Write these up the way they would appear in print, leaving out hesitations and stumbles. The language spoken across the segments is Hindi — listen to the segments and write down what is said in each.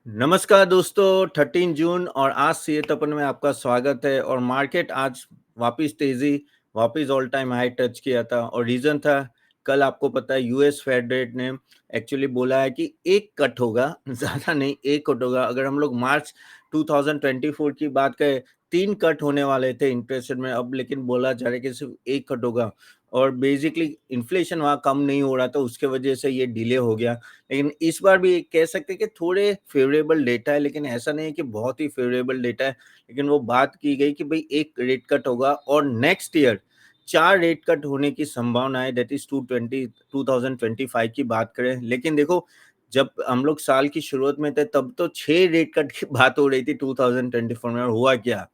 नमस्कार दोस्तों, 13 जून और आज से तपन में आपका स्वागत है। और मार्केट आज वापस तेजी, वापस ऑल टाइम हाई टच किया था। और रीजन था, कल आपको पता है यूएस फेड रेट ने एक्चुअली बोला है कि एक कट होगा, ज्यादा नहीं, एक कट होगा। अगर हम लोग मार्च 2024 की बात करें, 3 कट होने वाले थे इंटरेस्ट रेट में, अब लेकिन बोला जा रहा है कि सिर्फ एक कट होगा। और बेसिकली इन्फ्लेशन वहाँ कम नहीं हो रहा था, उसके वजह से ये डिले हो गया। लेकिन इस बार भी कह सकते हैं कि थोड़े फेवरेबल डेटा है, लेकिन ऐसा नहीं है कि बहुत ही फेवरेबल डेटा है। लेकिन वो बात की गई कि भाई एक रेट कट होगा और नेक्स्ट ईयर 4 रेट कट होने की संभावना है, दैट इज 2025 की बात करें। लेकिन देखो, जब हम लोग साल की शुरुआत में थे तब तो 6 रेट कट की बात हो रही थी 2024 में। और हुआ क्या,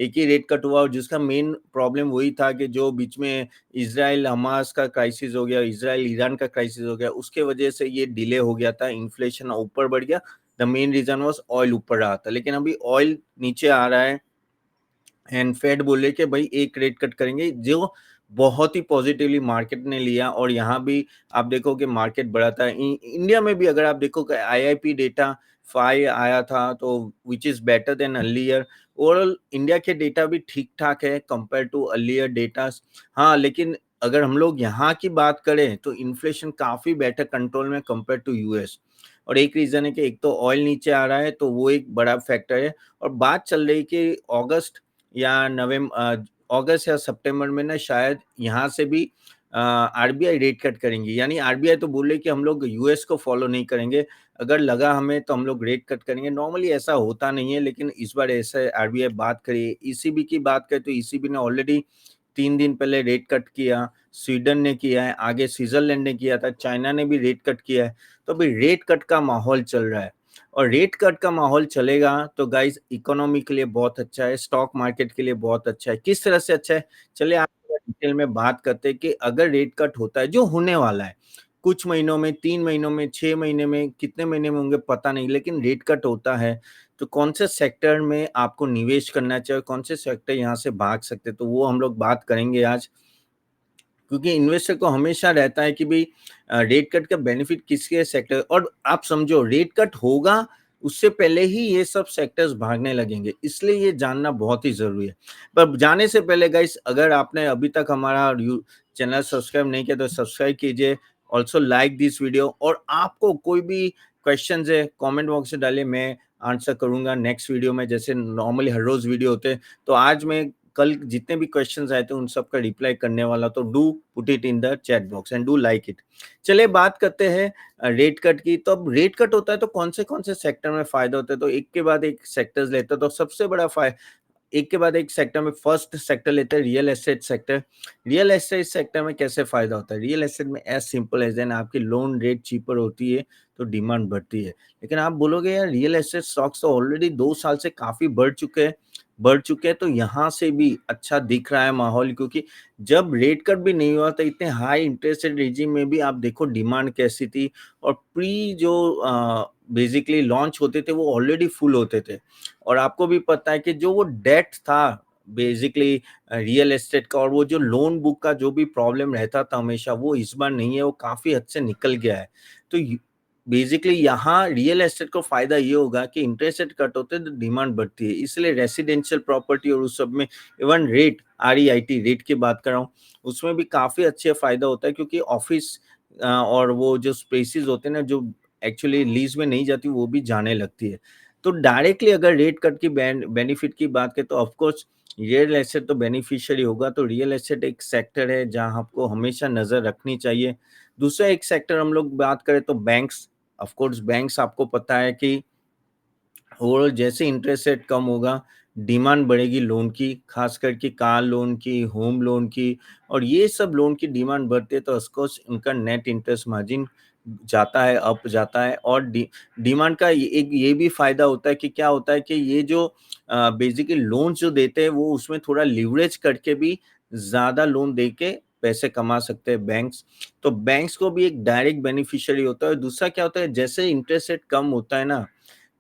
एक ही रेट कट हुआ। और जिसका मेन प्रॉब्लम वही था कि जो बीच में इज़राइल हमास का क्राइसिस हो गया, इज़राइल ईरान का क्राइसिस हो गया, उसके वजह से ये डिले हो गया था, इन्फ्लेशन ऊपर बढ़ गया। The main reason was oil ऊपर रहा था, लेकिन अभी ऑयल नीचे आ रहा है। एंड फेड बोले कि भाई एक रेट कट करेंगे, जो बहुत ही पॉजिटिवली मार्केट ने लिया। और यहाँ भी आप देखो कि मार्केट बढ़ा था। इंडिया में भी अगर आप देखो कि आईआईपी डेटा 5 आया था, तो which is better than earlier. Overall India के डेटा भी ठीक ठाक है कंपेयर टू अर्लियर डेटा। हाँ, लेकिन अगर हम लोग यहाँ की बात करें तो इन्फ्लेशन काफी बेटर कंट्रोल में कंपेयर टू यूएस। और एक रीजन है कि एक तो ऑयल नीचे आ रहा है, तो वो एक बड़ा फैक्टर है। और बात चल रही कि अगस्त या अगस्त या सितंबर में ना शायद यहाँ से भी आरबीआई रेट कट करेंगी। यानी आरबीआई तो बोले कि हम लोग यूएस को फॉलो नहीं करेंगे, अगर लगा हमें तो हम लोग रेट कट करेंगे। नॉर्मली ऐसा होता नहीं है, लेकिन इस बार ऐसे आरबीआई बात करी। ईसीबी की बात करें तो ईसीबी ने ऑलरेडी 3 दिन पहले रेट कट किया, स्वीडन ने किया है, आगे स्विट्जरलैंड ने किया था, चाइना ने भी रेट कट किया है। तो अभी रेट कट का माहौल चल रहा है। और रेट कट का माहौल चलेगा तो गाइस इकोनॉमी के लिए बहुत अच्छा है, स्टॉक मार्केट के लिए बहुत अच्छा है। किस तरह से अच्छा है, चलिए आप डिटेल में बात करते हैं कि अगर रेट कट होता है, जो होने वाला है कुछ महीनों में, 3 महीनों में, 6 महीने में, कितने महीने में होंगे पता नहीं, लेकिन रेट कट होता है तो कौन से सेक्टर में आपको निवेश करना चाहिए, कौन से सेक्टर यहाँ से भाग सकते हैं, तो वो हम लोग बात करेंगे आज। क्योंकि इन्वेस्टर को हमेशा रहता है कि भाई रेट कट का बेनिफिट किसके सेक्टर, और आप समझो रेट कट होगा उससे पहले ही ये सब सेक्टर्स भागने लगेंगे, इसलिए ये जानना बहुत ही जरूरी है। पर जाने से पहले गाइस, अगर आपने अभी तक हमारा चैनल सब्सक्राइब नहीं किया तो सब्सक्राइब कीजिए। Also like this video. और आपको कोई भी क्वेश्चन है कमेंट बॉक्स में डालिए, मैं आंसर करूंगा नेक्स्ट वीडियो में, जैसे नॉर्मली हर रोज वीडियो होते हैं। तो आज मैं कल जितने भी क्वेश्चंस आए थे उन सब का रिप्लाई करने वाला, तो do put it in the chat box and do like it. चलिए बात करते हैं रेट कट की। तो अब रेट कट होता है तो कौन से सेक्टर में फायदा होता है, तो एक के बाद एक सेक्टर्स लेते हैं। तो सबसे बड़ा एक के बाद एक सेक्टर में फर्स्ट सेक्टर लेते हैं real estate sector. Real estate sector में कैसे फायदा होता है, रियल एस्टेट में एज सिंपल एज देन आपकी लोन रेट चीपर होती है तो डिमांड बढ़ती है। लेकिन आप बोलोगे यार रियल एस्टेट स्टॉक्स तो ऑलरेडी 2 साल से काफी बढ़ चुके हैं, तो यहाँ से भी अच्छा दिख रहा है माहौल। क्योंकि जब रेट कट भी नहीं हुआ था, इतने हाई इंटरेस्ट रेट रिजीम में भी आप देखो डिमांड कैसी थी। और प्री जो बेसिकली लॉन्च होते थे वो ऑलरेडी फुल होते थे। और आपको भी पता है कि जो वो डेट था बेसिकली रियल एस्टेट का, और वो जो लोन बुक का जो भी प्रॉब्लम रहता था हमेशा, वो इस बार नहीं है, वो काफी हद से निकल गया है। तो बेसिकली यहाँ रियल एस्टेट को फायदा ये होगा कि इंटरेस्ट रेट कट होते हैं तो डिमांड बढ़ती है, इसलिए रेसिडेंशियल प्रॉपर्टी और उस सब में, इवन रेट REIT रेट की बात कर रहा हूँ, उसमें भी काफी अच्छे फायदा होता है। क्योंकि ऑफिस और वो जो स्पेसिस होते हैं ना, जो एक्चुअली लीज में नहीं जाती, वो भी जाने लगती है। तो डायरेक्टली अगर रेट कट की बेनिफिट की बात करें तो ऑफकोर्स रियल एस्टेट तो बेनिफिशियरी होगा। तो रियल एस्टेट एक सेक्टर है जहां आपको हमेशा नजर रखनी चाहिए। दूसरा एक सेक्टर हम लोग बात करें तो बैंक्स। ऑफ कोर्स बैंक्स, आपको पता है कि ओवरऑल जैसे इंटरेस्ट रेट कम होगा, डिमांड बढ़ेगी लोन की, खास करके कार लोन की, होम लोन की। और ये सब लोन की डिमांड बढ़ती है तो ऑफकोर्स उनका नेट इंटरेस्ट मार्जिन जाता है, अप जाता है। और डिमांड का एक ये भी फायदा होता है कि क्या होता है कि ये जो बेसिकली लोन जो देते हैं वो उसमें थोड़ा लिवरेज करके भी ज्यादा लोन दे के पैसे कमा सकते हैं बैंक्स। तो बैंक्स को भी एक डायरेक्ट बेनिफिशियरी होता है। दूसरा क्या होता है, जैसे इंटरेस्ट रेट कम होता है ना,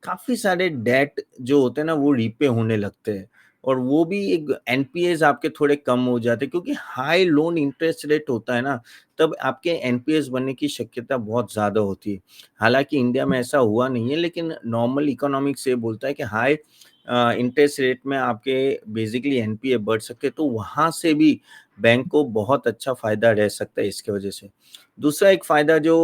काफी सारे डेट जो होते हैं ना वो रीपे होने लगते हैं। और वो भी एक एनपीएस आपके थोड़े कम हो जाते हैं क्योंकि हाई लोन इंटरेस्ट रेट होता है ना, तब आपके एनपीएस बनने की शक्यता बहुत ज़्यादा होती है। हालाँकि इंडिया में ऐसा हुआ नहीं है, लेकिन नॉर्मल इकोनॉमिक्स ये बोलता है कि हाई इंटरेस्ट रेट में आपके बेसिकली एनपीए बढ़ सकते हैं, तो वहाँ से भी बैंक को बहुत अच्छा फ़ायदा रह सकता है इसकी वजह से। दूसरा एक फ़ायदा जो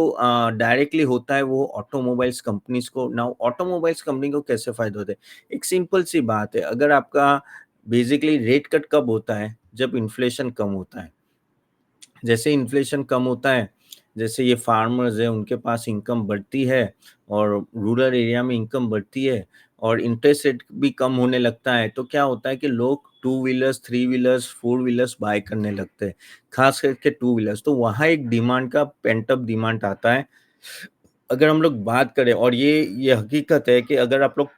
डायरेक्टली होता है वो ऑटोमोबाइल्स कंपनीज़ को, नाउ ऑटोमोबाइल्स कंपनी को कैसे फ़ायदा होता है? एक सिंपल सी बात है, अगर आपका बेसिकली रेट कट कब होता है? जब इन्फ्लेशन कम होता है। जैसे इन्फ्लेशन कम होता है, जैसे ये फार्मर्स हैं उनके पास इनकम बढ़ती है और रूरल एरिया में इनकम बढ़ती है और इंटरेस्ट रेट भी कम होने लगता है, तो क्या होता है कि लोग two wheelers, three wheelers, four wheelers buy करने लगते हैं, खास करके टू व्हीलर्स। तो वहाँ एक डिमांड का पेंट अप डिमांड आता है। अगर हम लोग बात करें, और ये हकीकत है कि अगर आप लोग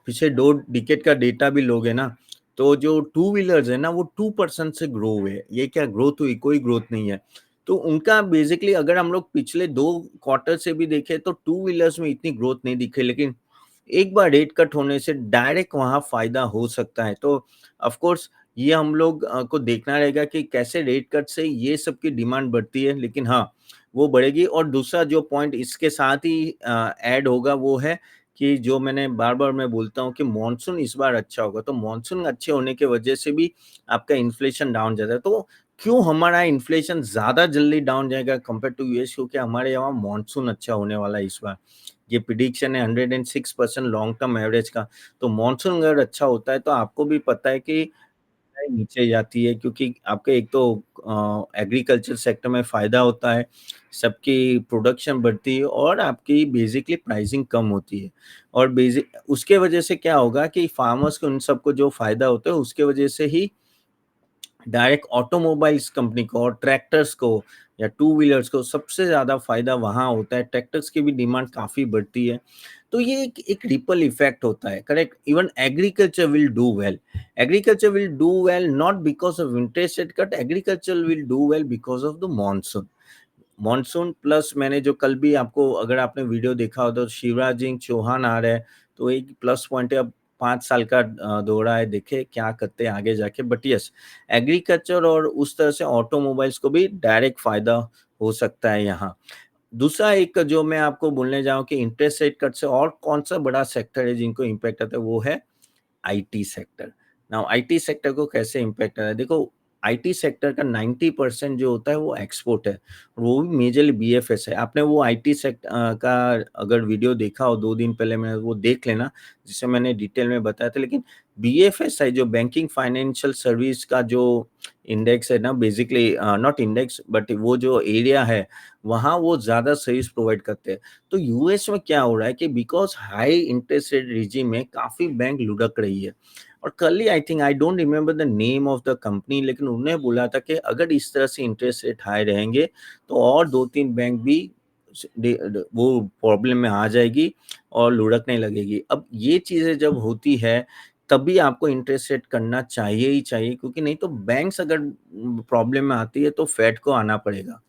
पिछले 2 डिकेड का डेटा भी लोगे ना, तो जो टू व्हीलर्स है ना, वो 2% से ग्रो हुए हैं। ये क्या ग्रोथ हुई? कोई ग्रोथ नहीं है। तो उनका बेसिकली अगर हम लोग पिछले 2 क्वार्टर से भी देखें तो टू व्हीलर्स में इतनी ग्रोथ नहीं दिखी, लेकिन एक बार रेट कट होने से डायरेक्ट वहाँ फ़ायदा हो सकता है। तो ऑफ कोर्स ये हम लोग को देखना रहेगा कि कैसे रेट कट से ये सब की डिमांड बढ़ती है, लेकिन हाँ, वो बढ़ेगी। और दूसरा जो पॉइंट इसके साथ ही ऐड होगा वो है कि जो मैंने बार-बार मैं बोलता हूँ कि मॉनसून इस बार अच्छा होगा, तो मॉनसून अच्छे होने की वजह से भी आपका इन्फ्लेशन डाउन जाता है। तो क्यों हमारा इन्फ्लेशन ज़्यादा जल्दी डाउन जाएगा कंपेयर टू यूएस? क्योंकि हमारे यहाँ मॉनसून अच्छा होने वाला है इस बार। ये प्रेडिक्शन है 106% लॉन्ग टर्म एवरेज का। तो मॉनसून अगर अच्छा होता है तो आपको भी पता है कि नीचे जाती है, क्योंकि आपके एक तो एग्रीकल्चर सेक्टर में फ़ायदा होता है, सबकी प्रोडक्शन बढ़ती है और आपकी बेसिकली प्राइसिंग कम होती है। और बेसिक उसके वजह से क्या होगा कि फार्मर्स को, उन सबको जो फ़ायदा होता है उसके वजह से ही डायरेक्ट ऑटोमोबाइल्स कंपनी को और ट्रैक्टर्स को या टू व्हीलर्स को सबसे ज़्यादा फ़ायदा वहाँ होता है। ट्रैक्टर्स की भी डिमांड काफ़ी बढ़ती है। तो ये एक रिपल इफ़ेक्ट होता है, correct? Even agriculture will do well. Agriculture will do well not because of interest rate cut, agriculture will do well because of the monsoon. Monsoon plus मैंने जो कल भी आपको, अगर आपने वीडियो देखा हो तो शिवराज सिंह चौहान आ रहे हैं, तो एक प्लस पॉइंट है। अब 5 साल का दौरा है, देखें क्या करते हैं आगे जाके। बट यस, एग्रीकल्चर और उस तरह से ऑटोमोबाइल्स को भी डायरेक्ट फ़ायदा हो सकता है यहाँ। दूसरा एक जो मैं आपको बोलने जाऊँ कि इंटरेस्ट रेट कट से और कौन-सा बड़ा सेक्टर है जिनको इम्पैक्ट आता है, वो है IT sector. Now IT sector को कैसे इम्पैक्ट कर रहा है? देखो, आईटी सेक्टर का 90% जो होता है वो एक्सपोर्ट है, वो भी मेजरली बीएफएस है। आपने वो का अगर वीडियो देखा हो 2 दिन पहले में, वो देख लेना, जिसे मैंने डिटेल में बताया था। लेकिन बीएफएस है जो बैंकिंग फाइनेंशियल सर्विस का जो इंडेक्स है ना, बेसिकली नॉट इंडेक्स बट वो जो एरिया है, वहाँ वो ज़्यादा सर्विस प्रोवाइड करते हैं। तो यूएस में क्या हो रहा है कि because high interest rate regime में काफ़ी बैंक लुढ़क रही है। और कल ही I think, I don't remember the name of the company, लेकिन उन्होंने बोला था कि अगर इस तरह से इंटरेस्ट रेट हाई रहेंगे तो और 2-3 बैंक भी वो प्रॉब्लम में आ जाएगी और लुढ़कने लगेगी। अब ये चीज़ें जब होती है तभी आपको इंटरेस्ट रेट करना चाहिए ही चाहिए, क्योंकि नहीं तो बैंक्स अगर प्रॉब्लम में आती है तो फेड को आना पड़ेगा।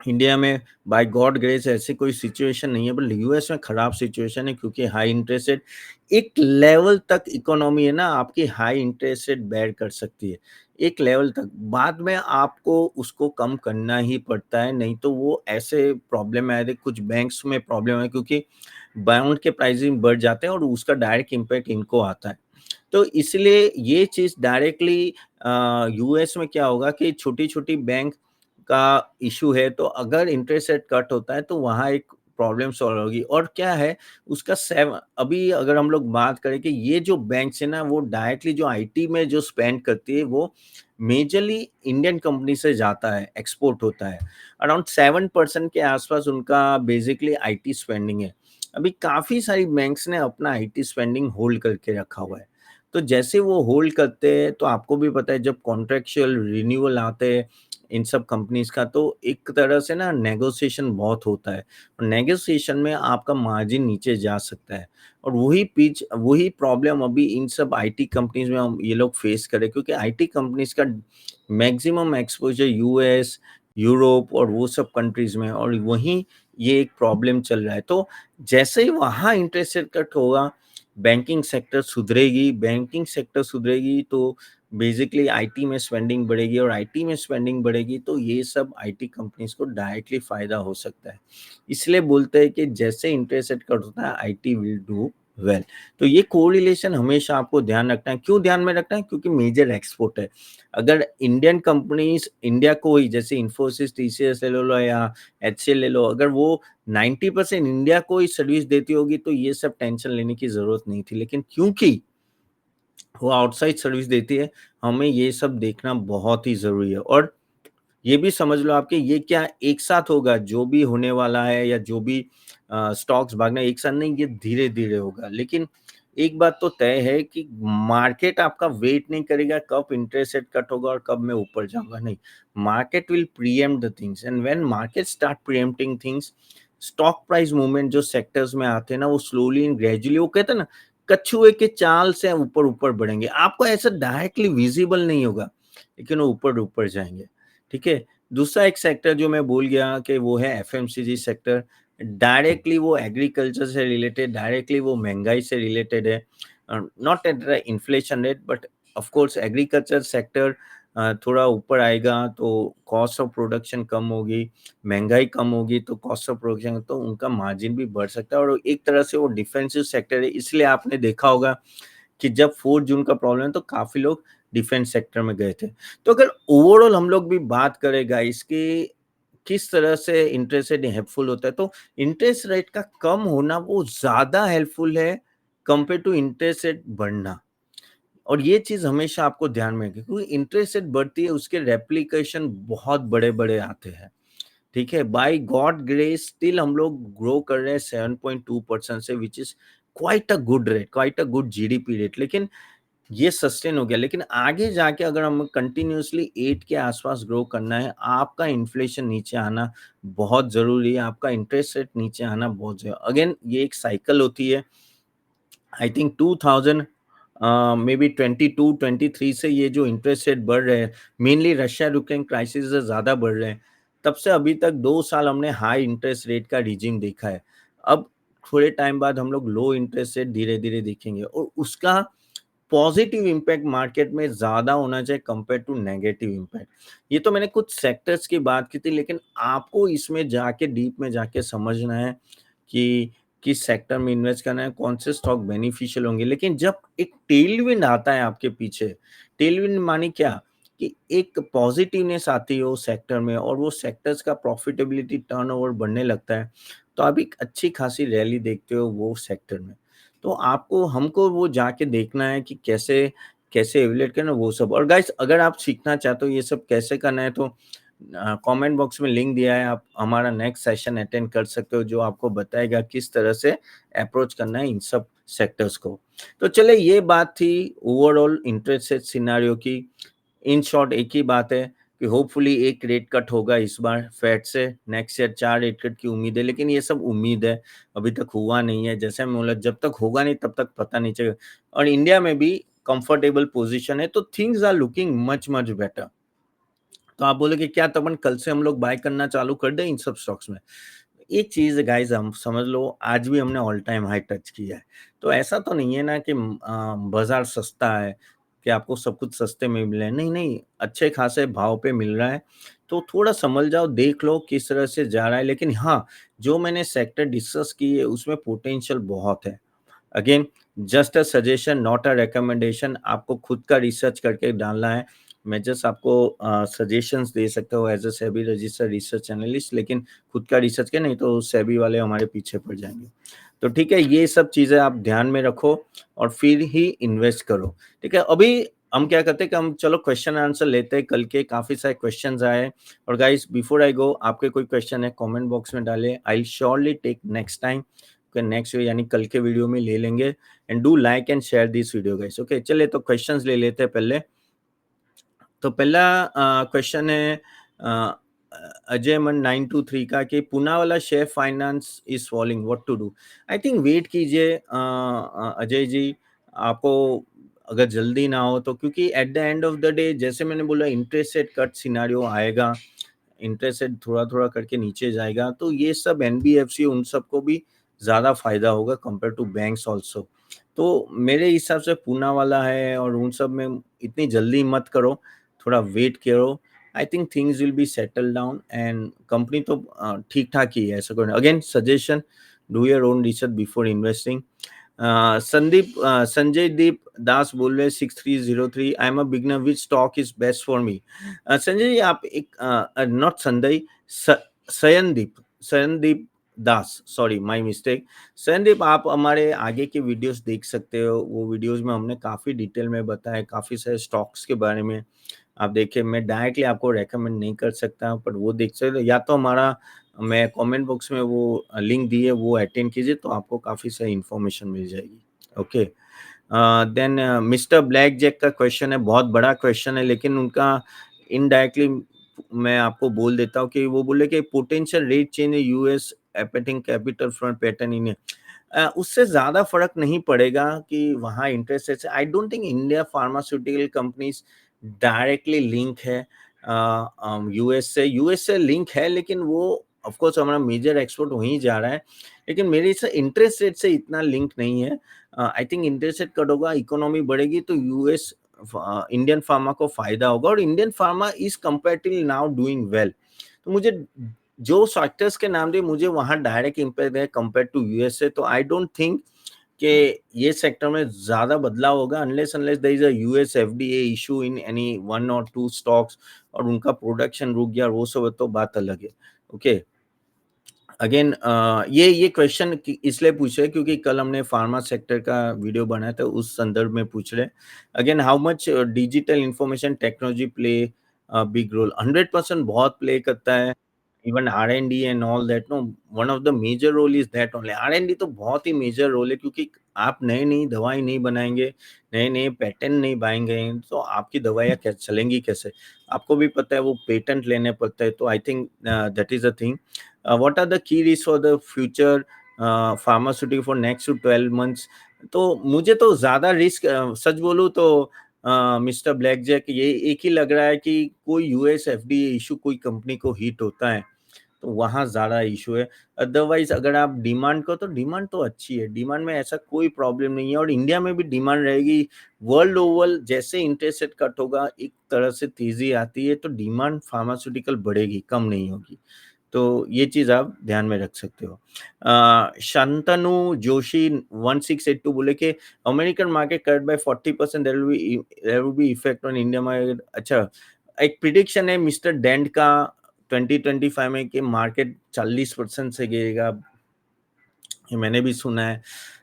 इंडिया में बाय गॉड ग्रेस ऐसी कोई सिचुएशन नहीं है, बट यूएस में खराब सिचुएशन है क्योंकि हाई इंटरेस्ट रेट एक लेवल तक इकोनॉमी है ना आपकी हाई इंटरेस्ट रेट बेयर कर सकती है। एक लेवल तक, बाद में आपको उसको कम करना ही पड़ता है, नहीं तो वो ऐसे प्रॉब्लम में आए थे। कुछ बैंक्स में प्रॉब्लम है क्योंकि बॉन्ड के प्राइसिंग बढ़ जाते हैं और उसका डायरेक्ट इम्पैक्ट इनको आता है। तो इसलिए ये चीज़ डायरेक्टली यूएस में क्या होगा कि छोटी-छोटी बैंक का इश्यू है, तो अगर इंटरेस्ट रेट कट होता है तो वहाँ एक प्रॉब्लम सॉल्व होगी। और क्या है उसका अभी अगर हम लोग बात करें कि ये जो बैंक्स है ना, वो डायरेक्टली जो आईटी में जो स्पेंड करती है वो मेजरली इंडियन कंपनी से जाता है, एक्सपोर्ट होता है। अराउंड 7% के आसपास उनका बेसिकली आईटी स्पेंडिंग है। अभी काफ़ी सारी बैंक्स ने अपना आईटी स्पेंडिंग होल्ड करके रखा हुआ है। तो जैसे वो होल्ड करते हैं तो आपको भी पता है जब कॉन्ट्रेक्चुअल रिन्यूअल आते हैं इन सब कंपनीज़ का, तो एक तरह से ना नेगोशिएशन बहुत होता है। और नेगोशिएशन में आपका मार्जिन नीचे जा सकता है और वही प्रॉब्लम अभी इन सब आईटी कंपनीज़ में हम ये लोग फेस कर रहे हैं, क्योंकि आईटी कंपनीज़ का मैक्सिमम एक्सपोज़र यूएस, यूरोप और वो सब कंट्रीज़ में है और वहीं ये एक प्रॉब्लम चल रहा है। तो जैसे ही वहाँ इंटरेस्ट रेट कट होगा, बैंकिंग सेक्टर सुधरेगी, बैंकिंग सेक्टर सुधरेगी तो बेसिकली आईटी में स्पेंडिंग बढ़ेगी, और आईटी में स्पेंडिंग बढ़ेगी तो ये सब आईटी कंपनीज़ को डायरेक्टली फ़ायदा हो सकता है। इसलिए बोलते हैं कि जैसे इंटरेस्ट रेट कट होता है, आईटी विल डू वेल। तो ये कोरिलेशन हमेशा आपको ध्यान रखना है। क्यों ध्यान में रखना है? क्योंकि मेजर एक्सपोर्ट है। अगर इंडियन कंपनीज़ इंडिया को ही, जैसे इन्फोसिस, टीसीएस ले लो या एचसीएल ले लो, अगर वो 90% इंडिया को ही सर्विस देती होगी तो ये सब टेंशन लेने की ज़रूरत नहीं थी। लेकिन क्योंकि वो आउटसाइड सर्विस देती है, हमें ये सब देखना बहुत ही ज़रूरी है। और ये भी समझ लो आपके, ये क्या एक साथ होगा, जो भी होने वाला है या जो भी स्टॉक्स भागना एक साथ नहीं, ये धीरे-धीरे होगा। लेकिन एक बात तो तय है कि मार्केट आपका वेट नहीं करेगा कब इंटरेस्ट रेट कट होगा और कब मैं ऊपर जाऊँगा, नहीं। Market will preempt the things, and when market start preempting things, stock price movement जो सेक्टर्स में आते हैं ना, वो स्लोली एंड ग्रेजुअली, वो कहते हैं ना, कछुए के चाल से ऊपर-ऊपर बढ़ेंगे। आपको ऐसा डायरेक्टली विजिबल नहीं होगा, लेकिन वो ऊपर-ऊपर जाएँगे, ठीक है? दूसरा एक सेक्टर जो मैं भूल गया कि वो है एफएमसीजी सेक्टर। डायरेक्टली वो एग्रीकल्चर से रिलेटेड, डायरेक्टली वो महंगाई से रिलेटेड है। Not at the inflation rate, but of course agriculture sector थोड़ा ऊपर आएगा तो कॉस्ट ऑफ प्रोडक्शन कम होगी, महंगाई कम होगी तो कॉस्ट ऑफ प्रोडक्शन, तो उनका मार्जिन भी बढ़ सकता है, और एक तरह से वो डिफेंसिव सेक्टर है। इसलिए आपने देखा होगा कि जब 4 जून का प्रॉब्लम है तो काफ़ी लोग डिफेंस सेक्टर में गए थे। तो अगर ओवरऑल हम लोग भी बात करें गाइस कि किस तरह से इंटरेस्ट रेट हेल्पफुल होता है, तो इंटरेस्ट रेट का कम होना वो ज़्यादा हेल्पफुल है कंपेयर टू इंटरेस्ट रेट बढ़ना। और ये चीज़ हमेशा आपको ध्यान में रखें, क्योंकि इंटरेस्ट रेट बढ़ती है, उसके रेप्लिकेशन बहुत बड़े-बड़े आते हैं। ठीक है, बाय गॉड ग्रेस स्टिल हम लोग ग्रो कर रहे हैं 7.2% से, which is quite a good rate, quite a good GDP rate. लेकिन ये सस्टेन हो गया, लेकिन आगे जाके अगर हम कंटिन्यूअसली 8 के आसपास ग्रो करना है, आपका इन्फ्लेशन नीचे आना बहुत ज़रूरी है, आपका इंटरेस्ट रेट नीचे आना बहुत ज़रूरी है। अगेन ये एक साइकिल होती है। आई थिंक 2000 मे बी 22-23 से ये जो इंटरेस्ट रेट बढ़ रहे हैं, मेनली रशिया यूक्रेन क्राइसिस से ज़्यादा बढ़ रहे हैं। तब से अभी तक 2 साल हमने हाई इंटरेस्ट रेट का रिजिम देखा है। अब थोड़े टाइम बाद हम लोग लो इंटरेस्ट रेट धीरे-धीरे देखेंगे, और उसका पॉजिटिव इम्पैक्ट मार्केट में ज़्यादा होना चाहिए कंपेयर टू नेगेटिव इम्पैक्ट। ये तो मैंने कुछ सेक्टर्स की बात की थी, लेकिन आपको इसमें जाके डीप में जाके समझना है कि किस सेक्टर में इन्वेस्ट करना है, कौन से स्टॉक बेनिफिशियल होंगे। लेकिन जब एक टेलविंड आता है आपके पीछे, टेलविंड माने क्या? कि एक पॉजिटिवनेस आती है उस सेक्टर में, और वो सेक्टर्स का प्रॉफिटेबिलिटी टर्नओवर बढ़ने लगता है, तो आप एक अच्छी खासी रैली देखते हो वो सेक्टर में। तो आपको हमको वो जाके देखना है कि कैसे कैसे एवेल्यूएट करना वो सब। और गाइस, अगर आप सीखना चाहते हो ये सब कैसे करना है, तो कमेंट बॉक्स में लिंक दिया है, आप हमारा नेक्स्ट सेशन अटेंड कर सकते हो, जो आपको बताएगा किस तरह से अप्रोच करना है इन सब सेक्टर्स को। तो चलिए, ये बात थी ओवरऑल इंटरेस्ट रेट सिनेरियो की। इन शॉर्ट एक ही बात है कि होपफुली एक रेट कट होगा इस बार फेड से, नेक्स्ट ईयर 4 रेट कट की उम्मीद है, लेकिन ये सब उम्मीद है, अभी तक हुआ नहीं है। जैसे मैं बोला, जब तक होगा नहीं तब तक पता नहीं चलेगा। और इंडिया में भी कंफर्टेबल पोजीशन है, तो things are looking much much better. तो आप बोले कि क्या तपन कल से हम लोग बाय करना चालू कर दें इन सब स्टॉक्स में? एक चीज़ है गाइस, हम समझ लो आज भी हमने ऑल टाइम हाई टच किया है। तो ऐसा तो नहीं है ना कि बाज़ार सस्ता है, कि आपको सब कुछ सस्ते में मिल रहा है। नहीं, नहीं, अच्छे खासे भाव पे मिल रहा है। तो थोड़ा समझ जाओ, देख लो किस तरह से जा रहा है। लेकिन हाँ, जो मैंने सेक्टर डिस्कस किए उसमें पोटेंशियल बहुत है। Again, just a suggestion not a recommendation, आपको खुद का रिसर्च करके डालना है। मैं जस्ट आपको सजेशंस दे सकता हूँ as a SEBI registered research analyst, लेकिन खुद का रिसर्च किया नहीं तो सेबी वाले हमारे पीछे पड़ जाएँगे। तो ठीक है, ये सब चीज़ें आप ध्यान में रखो और फिर ही इन्वेस्ट करो, ठीक है? अभी हम क्या करते हैं कि हम चलो क्वेश्चन आंसर लेते हैं, कल के काफ़ी सारे क्वेश्चन्स आए हैं। और गाइस, बिफोर आई गो, आपके कोई क्वेश्चन है कमेंट बॉक्स में डालें, I will surely take next time, next यानी कल के वीडियो में ले लेंगे। And do like and share this video guys, okay? चलिए, तो क्वेश्चंस ले लेते हैं पहले। तो पहला क्वेश्चन है अजय मन 923 का, कि Poonawalla share finance is falling, what to do? I think wait कीजिए अजय जी, आपको अगर जल्दी ना हो तो, क्योंकि at the end of the day, जैसे मैंने बोला, इंटरेस्ट रेट कट सिनेरियो आएगा, इंटरेस्ट रेट थोड़ा थोड़ा करके नीचे जाएगा, तो ये सब एनबीएफसी उन सबको भी ज़्यादा फ़ायदा होगा कंपेयर टू बैंक्स ऑल्सो। तो मेरे हिसाब से पूनावाला है और उन सब में इतनी जल्दी मत करो, थोड़ा वेट करो। I think things will be settle down and company तो ठीक-ठाक ही है, ऐसा कोई नहीं। Again suggestion, do your own research before investing. Sanjay Deep Das बोल रहे 6303 I am a beginner which stock is best for me. Sanjay ji आप एक not Sanjay Sayandeep Sayandeep Das, sorry my mistake. Sayandeep आप हमारे आगे के वीडियोस देख सकते हो, वो वीडियोस में हमने काफ़ी डिटेल में बताया काफ़ी सारे स्टॉक्स के बारे में। आप देखिए मैं डायरेक्टली आपको रेकमेंड नहीं कर सकता पर वो देख सकते हो या तो हमारा मैं कमेंट बॉक्स में वो लिंक दी है वो अटेंड कीजिए तो आपको काफ़ी सारी इन्फॉर्मेशन मिल जाएगी। Okay. Then mister black jack का क्वेश्चन है, बहुत बड़ा क्वेश्चन है लेकिन उनका इनडायरेक्टली मैं आपको बोल देता हूँ कि वो बोले कि potential rate change in US affecting capital front pattern in उससे ज़्यादा फ़र्क नहीं पड़ेगा कि वहाँ इंटरेस्ट रेट से I don't think India pharmaceutical companies directly link है यूएस से लिंक है लेकिन वो ऑफ कोर्स हमारा मेजर एक्सपोर्ट वहीं जा रहा है। लेकिन मेरे से इंटरेस्ट रेट से इतना लिंक नहीं है। I think interest rate cut होगा, इकोनॉमी बढ़ेगी तो यूएस इंडियन फार्मा को फ़ायदा होगा और Indian pharma is comparatively now doing well. तो मुझे जो सेक्टर्स के नाम दिए मुझे वहाँ डायरेक्ट इम्पैक्ट है कंपेयर टू यूएस से, तो आई डोंट थिंक कि ये सेक्टर में ज़्यादा बदलाव होगा unless there is a US FDA issue in any 1 और 2 स्टॉक्स और उनका प्रोडक्शन रुक गया और वो सब तो बात अलग है। ओके। अगेन ये क्वेश्चन इसलिए पूछ रहे हैं क्योंकि कल हमने फार्मा सेक्टर का वीडियो बनाया था उस संदर्भ में पूछ रहे हैं। Again how much digital information technology play big role. 100% बहुत प्ले करता है। Even R&D and all that no one of the major role is that only. R&D तो बहुत ही मेजर रोल है क्योंकि आप नई नई दवाई नहीं बनाएंगे, नए नए पेटेंट नहीं पाएंगे तो आपकी दवाइयाँ चलेंगी कैसे। आपको भी पता है वो पेटेंट लेने पड़ता है। तो I think that is a thing. What are the key risks for the future pharmaceutical for next to 12 months? तो मुझे तो ज़्यादा रिस्क सच बोलूँ तो मिस्टर ब्लैक जैक ये एक ही लग रहा है कि कोई यूएस एफडीए इश्यू कोई कंपनी को हिट होता है तो वहाँ ज़्यादा इश्यू है। अदरवाइज़ अगर आप डिमांड को तो डिमांड तो अच्छी है, डिमांड में ऐसा कोई प्रॉब्लम नहीं है और इंडिया में भी डिमांड रहेगी। वर्ल्ड ओवर जैसे इंटरेस्ट रेट कट होगा, एक तरह से तेज़ी आती है तो डिमांड फार्मास्यूटिकल बढ़ेगी, कम नहीं होगी। तो ये चीज़ आप ध्यान में रख सकते हो। शांतनु जोशी 1682 बोले कि American market cut by 40% there will be effect on India market. अच्छा, एक प्रिडिक्शन है मिस्टर डेंट का 2025 में कि मार्केट 40% से गिरेगा। ये मैंने भी सुना है।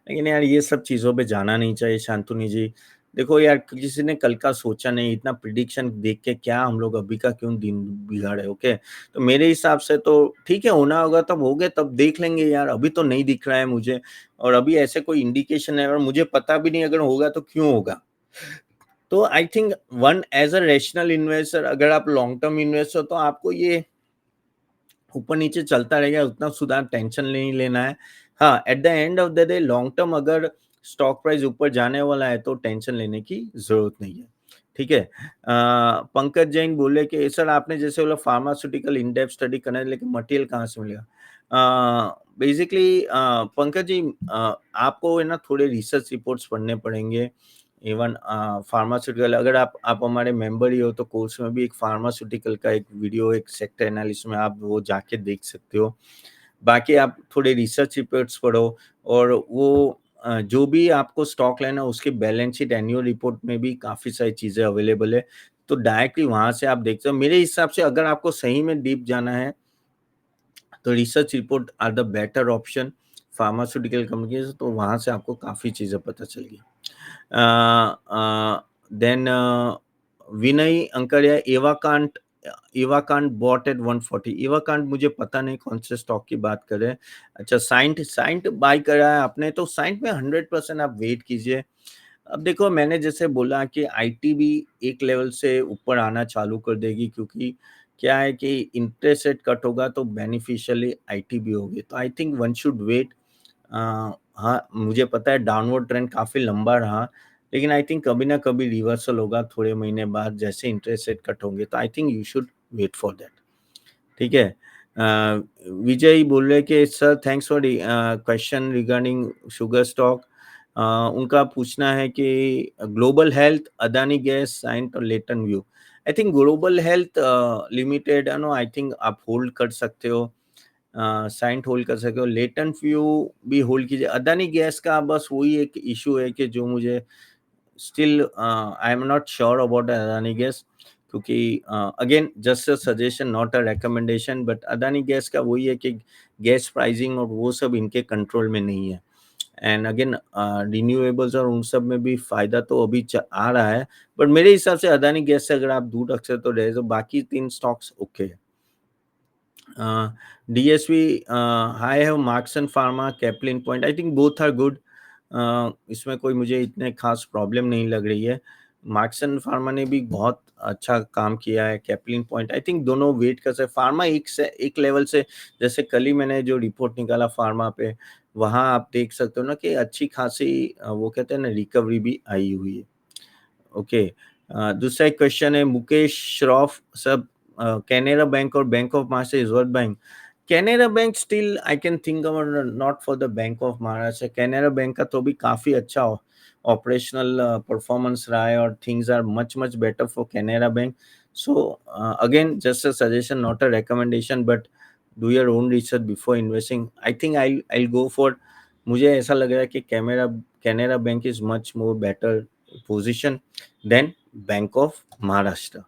लेकिन यार ये सब चीज़ों पे जाना नहीं चाहिए शांतनु जी। देखो यार किसी ने कल का सोचा नहीं, इतना प्रिडिक्शन देख के क्या हम लोग अभी का क्यों दिन बिगाड़े, ओके? तो मेरे हिसाब से तो ठीक है, होना होगा तब हो गया, तब देख लेंगे यार, अभी तो नहीं दिख रहा है मुझे और अभी ऐसे कोई इंडिकेशन है और मुझे पता भी नहीं अगर होगा तो क्यों होगा? तो I think one as a rational investor अगर आप लॉन्ग टर्म इन्वेस्टर हो तो आपको ये ऊपर-नीचे चलता रहेगा, उतना सुधार टेंशन नहीं लेना है। हाँ, at the end of the day long term अगर स्टॉक प्राइस ऊपर जाने वाला है तो टेंशन लेने की ज़रूरत नहीं है। ठीक है? पंकज जैन बोले कि सर आपने जैसे बोला फार्मास्यूटिकल इन डेप्थ स्टडी करना है लेकिन मटेरियल कहाँ से मिलेगा? बेसिकली पंकज जी आपको है ना थोड़े रिसर्च रिपोर्ट्स पढ़ने पड़ेंगे। इवन फार्मास्यूटिकल अगर आप हमारे मेंबर ही हो तो कोर्स में भी एक फार्मास्यूटिकल का एक वीडियो एक सेक्टर एनालिसिस में आप वो जाके देख सकते हो। बाकी आप थोड़े रिसर्च रिपोर्ट्स पढ़ो और वो जो भी आपको स्टॉक लेना है उसके बैलेंस शीट एनुअल रिपोर्ट में भी काफ़ी सारी चीज़ें अवेलेबल है। तो डायरेक्टली वहाँ से आप देख सकते हो। मेरे हिसाब से अगर आपको सही में डीप जाना है तो research report are the better option pharmaceutical companies तो वहाँ से आपको काफ़ी चीज़ें पता चलेगी। देन विनय अंकरिया एवाकांट बॉट एट 140 एवाकांट मुझे पता नहीं कौन से स्टॉक की बात कर रहे हैं। अच्छा साइंट साइंट बाय करा है आपने तो साइंट में 100% आप वेट कीजिए। अब देखो मैंने जैसे बोला कि आईटी भी एक लेवल से ऊपर आना चालू कर देगी क्योंकि क्या है कि इंटरेस्ट रेट कट होगा तो बेनिफिशियली आईटी भी होगी। तो I think one should wait. हाँ, मुझे पता है डाउनवर्ड ट्रेंड काफ़ी लंबा रहा, लेकिन आई थिंक कभी ना कभी रिवर्सल होगा थोड़े महीने बाद जैसे इंटरेस्ट रेट कट होंगे, तो I think you should wait for that. ठीक है? विजय बोल रहे कि sir thanks for question regarding sugar stock. उनका पूछना है कि global health, Adani gas, Cyient और लेटन view. I think global health limited no, I think आप होल्ड कर सकते हो, साइंट होल्ड कर सकते हो, लेटन व्यू भी होल्ड कीजिए। अदानी गैस का बस वही एक इशू है कि जो मुझे still I am not sure about Adani gas, क्योंकि again just a suggestion not a recommendation, but Adani gas का वही है कि गैस प्राइसिंग और वो सब इनके कंट्रोल में नहीं है। एंड अगेन रिन्यूएबल्स और उन सब में भी फायदा तो अभी आ रहा है, बट मेरे हिसाब से अदानी गैस से अगर आप दूर रख सकते तो रहे, तो बाकी 3 स्टॉक्स ओके है। DSV, I have Markson Pharma, Caplin Point. I think both are good. इसमें कोई मुझे इतने खास प्रॉब्लम नहीं लग रही है। मार्क्सन फार्मा ने भी बहुत अच्छा काम किया है, कैप्लिन पॉइंट आई थिंक दोनों वेट कर सकते। फार्मा एक से एक लेवल से, जैसे कल ही मैंने जो रिपोर्ट निकाला फार्मा पे, वहाँ आप देख सकते हो ना कि अच्छी खासी वो कहते हैं ना रिकवरी भी आई हुई है। ओके, दूसरा एक क्वेश्चन है मुकेश श्रॉफ सब, कैनेरा बैंक और bank of Maharashtra is worth buying. Canara bank still I can think about, not for the bank of Maharashtra. Canara bank का तो भी काफी अच्छा ऑपरेशनल परफॉर्मेंस रहा है और things are much much better for Canara Bank. So again just a suggestion not a recommendation, but do your own research before investing. I think I go for, मुझे ऐसा लग रहा है कि Canara Canara Bank is much more better position than Bank of Maharashtra.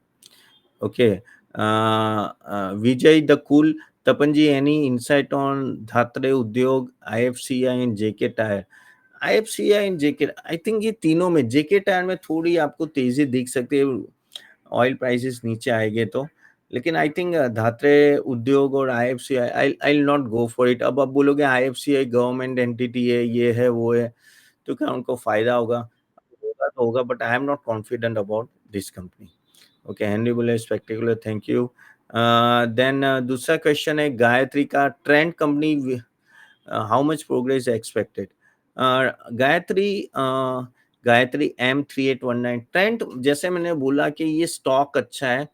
Okay. Vijay the Cool, Tapanji, any insight on Dhatre Udyog, IFCI and JK Tyre? IFCI and JK, I think ये तीनों में, JK टायर में थोड़ी आपको तेजी दिख सकती है ऑयल प्राइसेस नीचे आएंगे तो, लेकिन आई थिंक धात्रे उद्योग और IFCI, I not go for it. अब आप बोलोगे IFCI गवर्नमेंट एंटिटी है, ये है वो है, तो क्या उनको फायदा होगा? होगा तो होगा, but I am not confident about this company. Okay, Henry बोले स्पेक्टेकुलर, थैंक यू। देन दूसरा क्वेश्चन है गायत्री का, trend company how much progress expected? Gayatri Gayatri M3819 trend, जैसे मैंने बोला कि ये स्टॉक अच्छा है,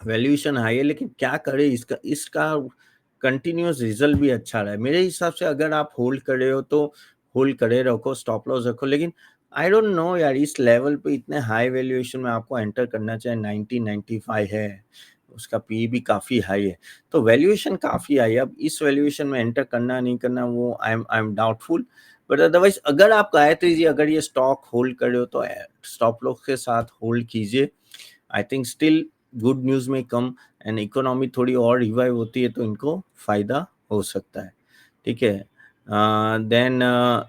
वैल्यूएशन हाई है, लेकिन क्या करे, इसका इसका कंटिन्यूअस रिजल्ट भी अच्छा रहा है। मेरे हिसाब से अगर आप होल्ड कर रहे हो तो होल्ड करे रखो, स्टॉप लॉस रखो, लेकिन आई डोंट नो यार, इस लेवल पे इतने हाई वैल्यूएशन में आपको एंटर करना चाहिए। 90-95 है, उसका पी भी काफी हाई है, तो वैल्यूएशन काफी हाई है। अब इस वैल्यूएशन में एंटर करना नहीं करना, वो I am doubtful. But otherwise अगर आप गायत्री जी अगर ये स्टॉक होल्ड कर रहे हो तो स्टॉप लॉस के साथ होल्ड कीजिए। I think still good news में कम, एंड इकोनॉमी थोड़ी और रिवाइव होती है तो इनको फायदा हो सकता है। ठीक है, then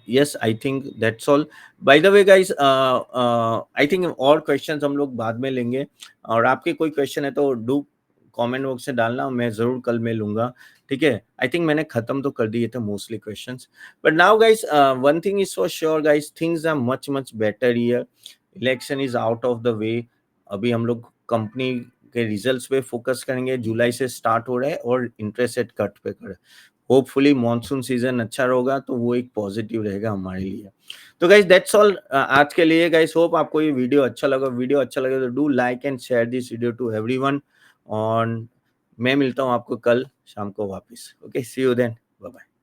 yes I think that's all. By the way guys, I think और क्वेश्चंस हम लोग बाद में लेंगे, और आपके कोई क्वेश्चन है तो डू कमेंट बॉक्स में डालना, मैं जरूर कल में लूंगा। ठीक है, आई थिंक मैंने खत्म तो कर दिए थे mostly questions, but now guys one thing is for sure guys, things are much much better here. Election is out of the way, अभी हम लोग कंपनी के रिजल्ट्स पे फोकस करेंगे। जुलाई से स्टार्ट हो रहा है और इंटरेस्ट रेट कट पे कर, होपफुली मॉनसून सीजन अच्छा होगा तो वो एक पॉजिटिव रहेगा हमारे लिए। तो गाइस दैट्स ऑल आज के लिए गाइस, होप आपको ये वीडियो अच्छा लगा। वीडियो अच्छा लगे तो do like and share this video to everyone, और मैं मिलता हूँ आपको कल शाम को वापस। Okay, see you then, bye bye.